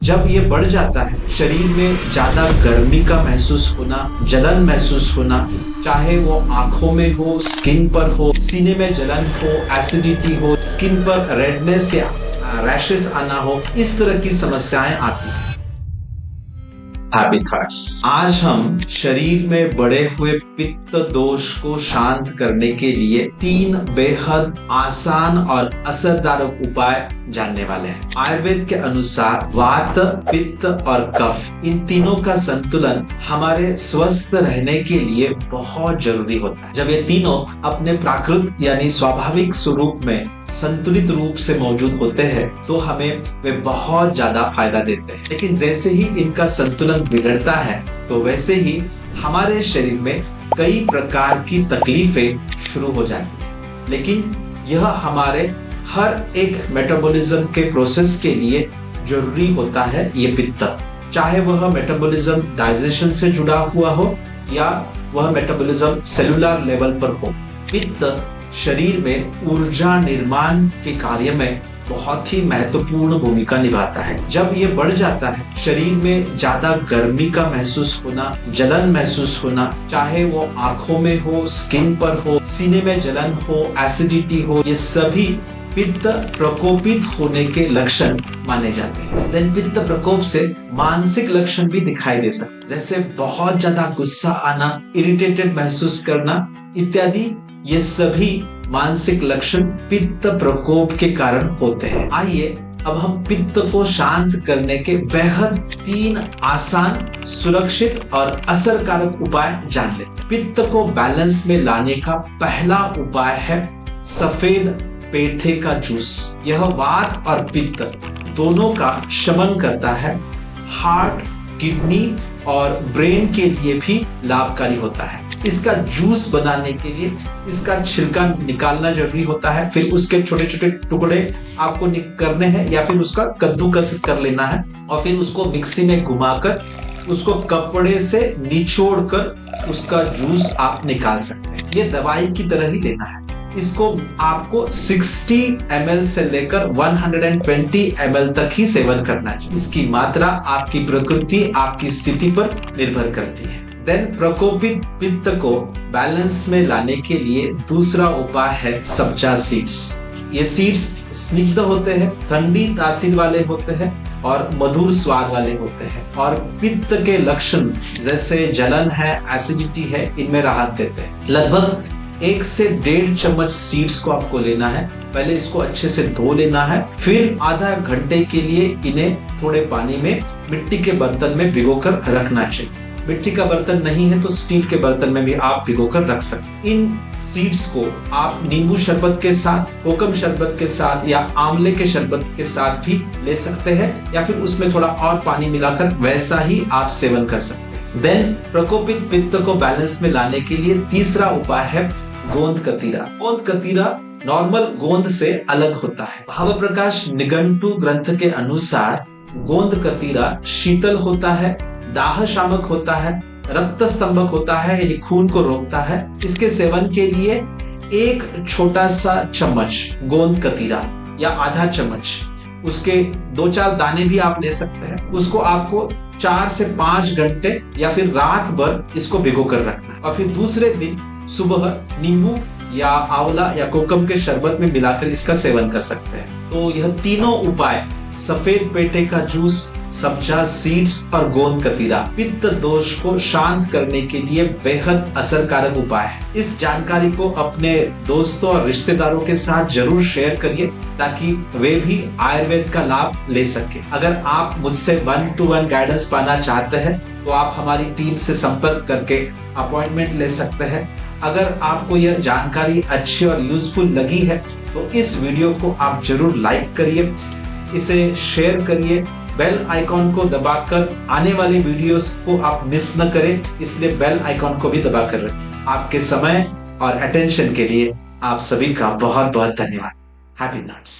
जब ये बढ़ जाता है, शरीर में ज्यादा गर्मी का महसूस होना, जलन महसूस होना, चाहे वो आंखों में हो, स्किन पर हो, सीने में जलन हो, एसिडिटी हो, स्किन पर रेडनेस या रैशेस आना हो, इस तरह की समस्याएं आती हैं। Happy thoughts. आज हम शरीर में बढ़े हुए पित्त दोष को शांत करने के लिए 3 बेहद आसान और असरदार उपाय जानने वाले हैं। आयुर्वेद के अनुसार वात, पित्त और कफ, इन तीनों का संतुलन हमारे स्वस्थ रहने के लिए बहुत जरूरी होता है। जब ये तीनों अपने प्राकृत यानी स्वाभाविक स्वरूप में संतुलित रूप से मौजूद होते हैं तो हमें वे बहुत ज्यादा फायदा देते हैं। लेकिन जैसे ही इनका संतुलन बिगड़ता है तो वैसे ही हमारे शरीर में कई प्रकार की तकलीफें शुरू हो जाती हैं। लेकिन यह हमारे हर एक मेटाबॉलिज्म के प्रोसेस के लिए जरूरी होता है। ये पित्त, चाहे वह मेटाबॉलिज्म डाइजेशन से जुड़ा हुआ हो या वह मेटाबॉलिज्म सेलुलर लेवल पर हो, पित्त शरीर में ऊर्जा निर्माण के कार्य में बहुत ही महत्वपूर्ण भूमिका निभाता है। जब ये बढ़ जाता है, शरीर में ज्यादा गर्मी का महसूस होना, जलन महसूस होना, चाहे वो आंखों में हो, स्किन पर हो, सीने में जलन हो, एसिडिटी हो, ये सभी पित्त प्रकोपित होने के लक्षण माने जाते हैं। देन पित्त प्रकोप से मानसिक लक्षण भी दिखाई दे सकते, जैसे बहुत ज्यादा गुस्सा आना, इरिटेटेड महसूस करना इत्यादि। ये सभी मानसिक लक्षण पित्त प्रकोप के कारण होते हैं। आइए अब हम पित्त को शांत करने के बेहद 3 आसान, सुरक्षित और असरकारक उपाय जान लें। पित्त को बैलेंस में लाने का पहला उपाय है सफेद पेठे का जूस। यह वात और पित्त दोनों का शमन करता है। हार्ट, किडनी और ब्रेन के लिए भी लाभकारी होता है। इसका जूस बनाने के लिए इसका छिलका निकालना जरूरी होता है, फिर उसके छोटे छोटे टुकड़े आपको करने हैं या फिर उसका कद्दूकस कर लेना है और फिर उसको मिक्सी में घुमाकर उसको कपड़े से निचोड़कर उसका जूस आप निकाल सकते हैं। ये दवाई की तरह ही लेना है। इसको आपको 60 ml से लेकर 120 ml तक ही सेवन करना चाहिए। इसकी मात्रा आपकी प्रकृति, आपकी स्थिति पर निर्भर करती है। देन प्रकोपित पित्त को बैलेंस में लाने के लिए दूसरा उपाय है सब्जा सीड्स। ये सीड्स स्निग्ध होते हैं, ठंडी तासीर वाले होते हैं और मधुर स्वाद वाले होते हैं और पित्त के लक्षण जैसे जलन है, एसिडिटी है, इनमें राहत देते हैं। लगभग 1 से 1.5 चम्मच सीड्स को आपको लेना है। पहले इसको अच्छे से धो लेना है, फिर आधा घंटे के लिए इन्हें थोड़े पानी में मिट्टी के बर्तन में भिगोकर रखना चाहिए। मिट्टी का बर्तन नहीं है तो स्टील के बर्तन में भी आप भिगोकर रख सकते हैं। इन सीड्स को आप नींबू शरबत के साथ, कोकम शरबत के साथ या आंवले के शरबत के साथ भी ले सकते हैं या फिर उसमें थोड़ा और पानी मिलाकर वैसा ही आप सेवन कर सकते हैं। देन प्रकोपित पित्त को बैलेंस में लाने के लिए तीसरा उपाय है गोंद कतीरा। गोंद कतीरा नॉर्मल गोंद से अलग होता है। भाव प्रकाश निघंटु ग्रंथ के अनुसार गोंद कतीरा शीतल होता है, दाह शामक होता है, रक्त स्तंभक होता है यानी खून को रोकता है। इसके सेवन के लिए 1 छोटा सा चम्मच गोंद कतीरा या आधा चम्मच, उसके 2-4 दाने भी आप ले सकते हैं। उसको आपको 4 से 5 घंटे या फिर रात भर इसको भिगो कर रखना है और फिर दूसरे दिन सुबह नींबू या आंवला या कोकम के शरबत में मिलाकर इसका सेवन कर सकते हैं। तो यह तीनों उपाय, सफेद पेठे का जूस, सब्जा सीड्स और गोंद कतीरा, पित्त दोष को शांत करने के लिए बेहद असरकारक उपाय है। इस जानकारी को अपने दोस्तों और रिश्तेदारों के साथ जरूर शेयर करिए ताकि वे भी आयुर्वेद का लाभ ले सके। अगर आप मुझसे 1-to-1 गाइडेंस पाना चाहते हैं तो आप हमारी टीम से संपर्क करके अपॉइंटमेंट ले सकते हैं। अगर आपको यह जानकारी अच्छी और यूजफुल लगी है तो इस वीडियो को आप जरूर लाइक करिए, इसे शेयर करिए, बेल आइकॉन को दबाकर आने वाले वीडियोस को आप मिस न करें, इसलिए बेल आइकॉन को भी दबाकर रखें। आपके समय और अटेंशन के लिए आप सभी का बहुत बहुत धन्यवाद। Happy nuts.